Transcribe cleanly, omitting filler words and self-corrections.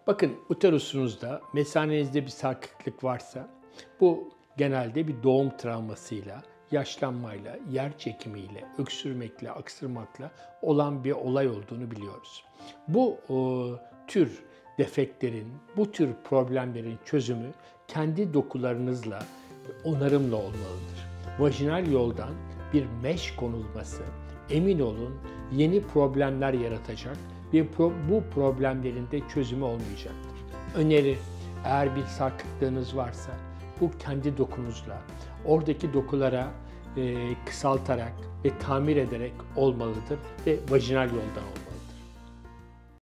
Bakın uterusunuzda, mesanenizde bir sarkıklık varsa bu genelde bir doğum travmasıyla, yaşlanmayla, yer çekimiyle, öksürmekle, aksırmakla olan bir olay olduğunu biliyoruz. Bu tür defektlerin, bu tür problemlerin çözümü kendi dokularınızla, onarımla olmalıdır. Vajinal yoldan bir mesh konulması, emin olun yeni problemler yaratacak ve bu problemlerin de çözümü olmayacaktır. Öneri, eğer bir sarkıklığınız varsa bu kendi dokunuzla, oradaki dokulara kısaltarak ve tamir ederek olmalıdır ve vajinal yoldan olmalıdır.